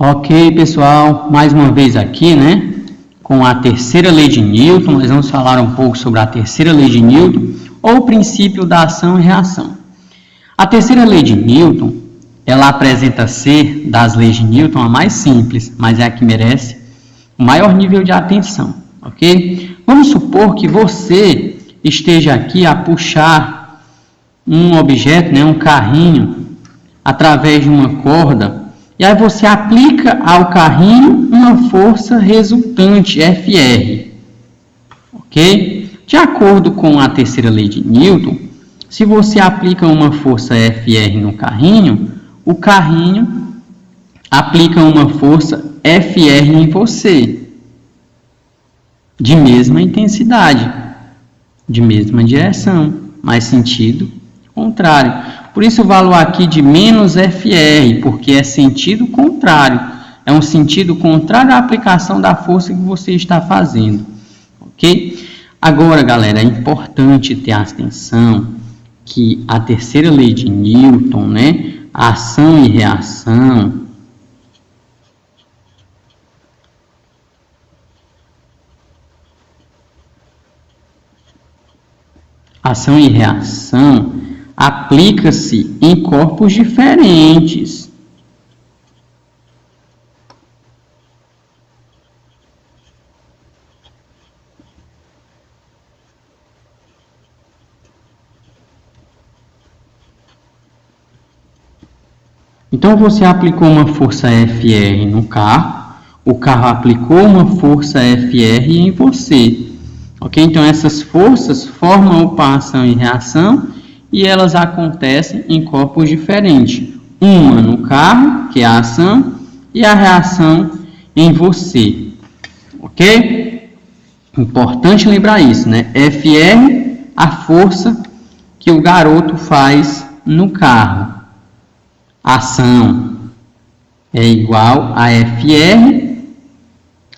Ok, pessoal, mais uma vez aqui, né, com a terceira lei de Newton. Nós vamos falar um pouco sobre a terceira lei de Newton, ou o princípio da ação e reação. A terceira lei de Newton, ela apresenta ser, das leis de Newton, a mais simples, mas é a que merece o maior nível de atenção, ok? Vamos supor que você esteja aqui a puxar um objeto, né, um carrinho, através de uma corda, e aí você aplica ao carrinho uma força resultante, Fr, ok? De acordo com a terceira lei de Newton, se você aplica uma força Fr no carrinho, o carrinho aplica uma força Fr em você, de mesma intensidade, de mesma direção, mas sentido contrário. Por isso o valor aqui de menos Fr, porque é sentido contrário. É um sentido contrário à aplicação da força que você está fazendo. Ok? Agora, galera, é importante ter atenção que a terceira lei de Newton, né, ação e reação, ação e reação aplica-se em corpos diferentes. Então, você aplicou uma força Fr no carro, o carro aplicou uma força Fr em você. Ok? Então, essas forças formam o par ação e reação, e elas acontecem em corpos diferentes. Uma no carro, que é a ação, e a reação em você. Ok? Importante lembrar isso, né? Fr, a força que o garoto faz no carro. Ação é igual a Fr,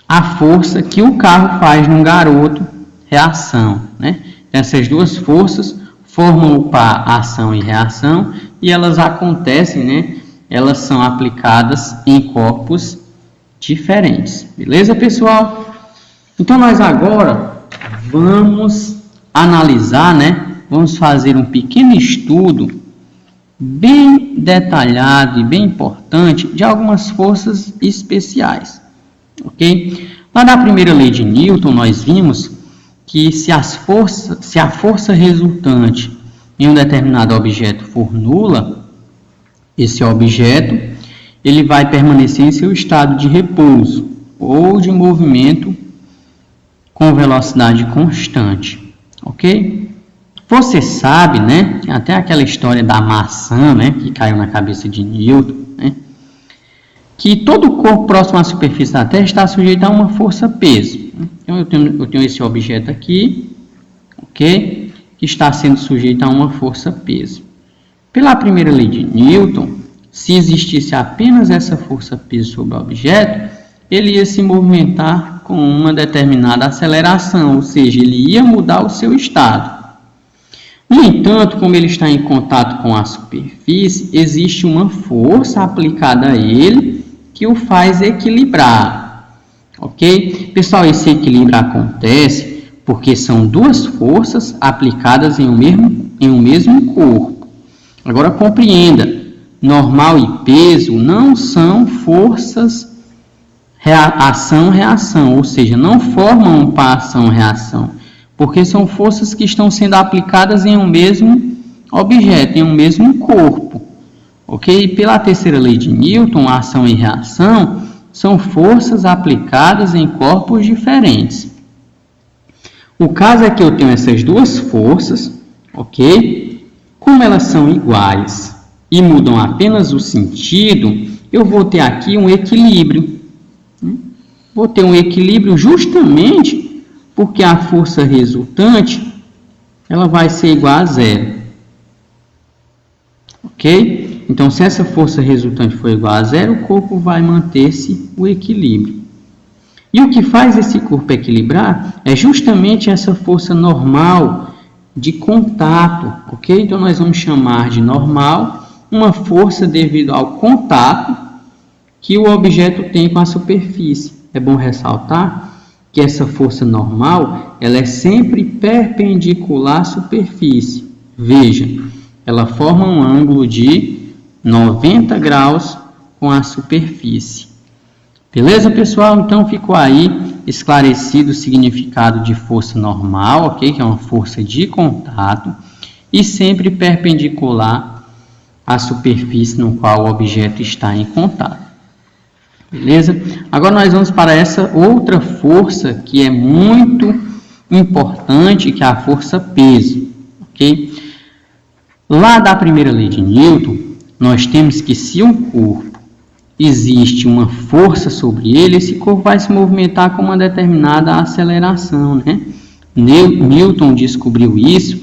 a força que o carro faz no garoto, reação, né? Essas duas forças formam o par ação e reação, e elas acontecem, né? Elas são aplicadas em corpos diferentes. Beleza, pessoal? Então, nós agora vamos analisar, né? Vamos fazer um pequeno estudo bem detalhado e bem importante de algumas forças especiais. Ok? Lá na primeira lei de Newton, nós vimos que se a força resultante em um determinado objeto for nula, esse objeto ele vai permanecer em seu estado de repouso ou de movimento com velocidade constante, ok? Você sabe, né, até aquela história da maçã, né, que caiu na cabeça de Newton, né, que todo corpo próximo à superfície da Terra está sujeito a uma força-peso. Então, eu tenho esse objeto aqui, ok? Que está sendo sujeito a uma força-peso. Pela primeira lei de Newton, se existisse apenas essa força-peso sobre o objeto, ele ia se movimentar com uma determinada aceleração, ou seja, ele ia mudar o seu estado. No entanto, como ele está em contato com a superfície, existe uma força aplicada a ele que o faz equilibrar. Ok? Pessoal, esse equilíbrio acontece porque são duas forças aplicadas em um mesmo corpo. Agora compreenda, normal e peso não são forças ação-reação, ou seja, não formam um par ação-reação, porque são forças que estão sendo aplicadas em um mesmo objeto, em um mesmo corpo. Ok? Pela terceira lei de Newton, ação e reação são forças aplicadas em corpos diferentes. O caso é que eu tenho essas duas forças, ok? Como elas são iguais e mudam apenas o sentido, eu vou ter aqui um equilíbrio. Vou ter um equilíbrio justamente porque a força resultante ela vai ser igual a zero. Ok? Então, se essa força resultante for igual a zero, o corpo vai manter-se o equilíbrio. E o que faz esse corpo equilibrar é justamente essa força normal de contato, ok? Então, nós vamos chamar de normal uma força devido ao contato que o objeto tem com a superfície. É bom ressaltar que essa força normal, ela é sempre perpendicular à superfície. Veja, ela forma um ângulo de 90 graus com a superfície. Beleza, pessoal? Então, ficou aí esclarecido o significado de força normal, ok? Que é uma força de contato e sempre perpendicular à superfície no qual o objeto está em contato. Beleza? Agora nós vamos para essa outra força que é muito importante, que é a força peso, ok? Lá da primeira lei de Newton, nós temos que se um corpo existe uma força sobre ele, esse corpo vai se movimentar com uma determinada aceleração, né? Newton descobriu isso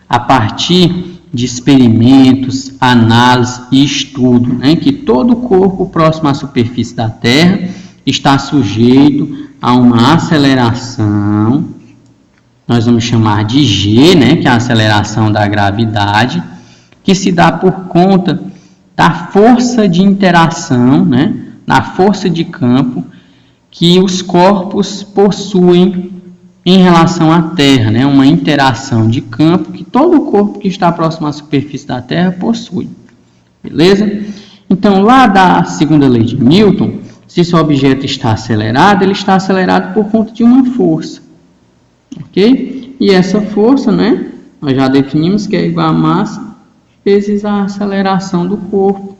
a partir de experimentos, análise e estudo, né? Que todo corpo próximo à superfície da Terra está sujeito a uma aceleração, nós vamos chamar de G, né? Que é a aceleração da gravidade, que se dá por conta da força de interação, né? Da força de campo que os corpos possuem em relação à Terra, né? Uma interação de campo que todo corpo que está próximo à superfície da Terra possui. Beleza? Então, lá da segunda lei de Newton, se esse objeto está acelerado, ele está acelerado por conta de uma força. Ok? E essa força, né? Nós já definimos que é igual a massa vezes a aceleração do corpo.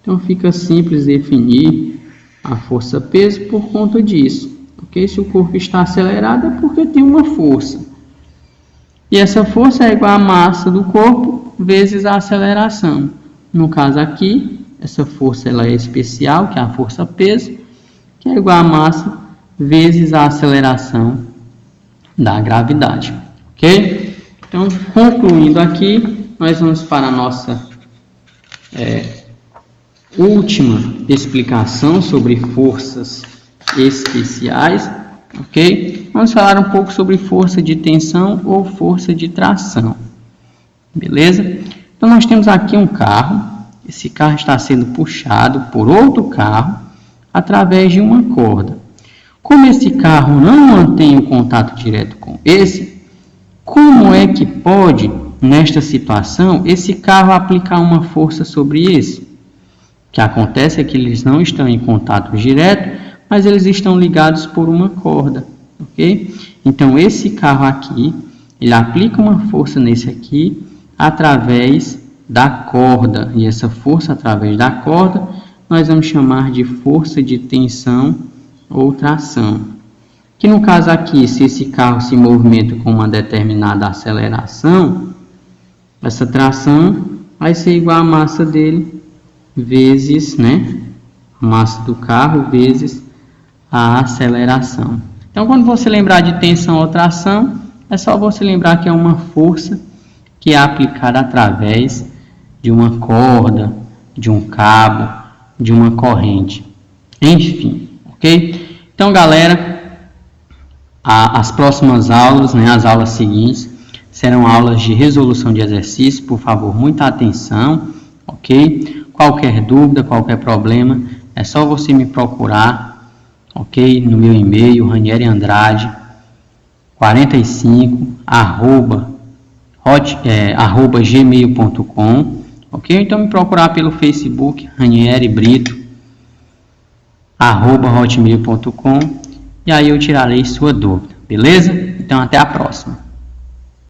Então, fica simples definir a força peso por conta disso. Okay? Se o corpo está acelerado é porque tem uma força. E essa força é igual a massa do corpo vezes a aceleração. No caso aqui, essa força ela é especial, que é a força peso, que é igual a massa vezes a aceleração da gravidade. Ok? Então, concluindo aqui, nós vamos para a nossa última explicação sobre forças especiais, ok? Vamos falar um pouco sobre força de tensão ou força de tração, beleza? Então, nós temos aqui um carro, esse carro está sendo puxado por outro carro através de uma corda. Como esse carro não mantém o contato direto com esse, como é que pode, nesta situação, esse carro aplicar uma força sobre esse? O que acontece é que eles não estão em contato direto, mas eles estão ligados por uma corda, ok? Então, esse carro aqui, ele aplica uma força nesse aqui através da corda. E essa força através da corda, nós vamos chamar de força de tensão ou tração. Que no caso aqui, se esse carro se movimenta com uma determinada aceleração, essa tração vai ser igual a massa dele vezes, né? A massa do carro vezes a aceleração. Então, quando você lembrar de tensão ou tração, é só você lembrar que é uma força que é aplicada através de uma corda, de um cabo, de uma corrente. Enfim, ok? Então, galera, as próximas aulas, né, as aulas seguintes, serão aulas de resolução de exercício. Por favor, muita atenção, ok? Qualquer dúvida, qualquer problema, é só você me procurar, ok? No meu e-mail, Ranieri_Andrade 45 @gmail.com, ok? Então me procurar pelo Facebook, Ranieri Brito @hotmail.com, e aí eu tirarei sua dúvida, beleza? Então até a próxima.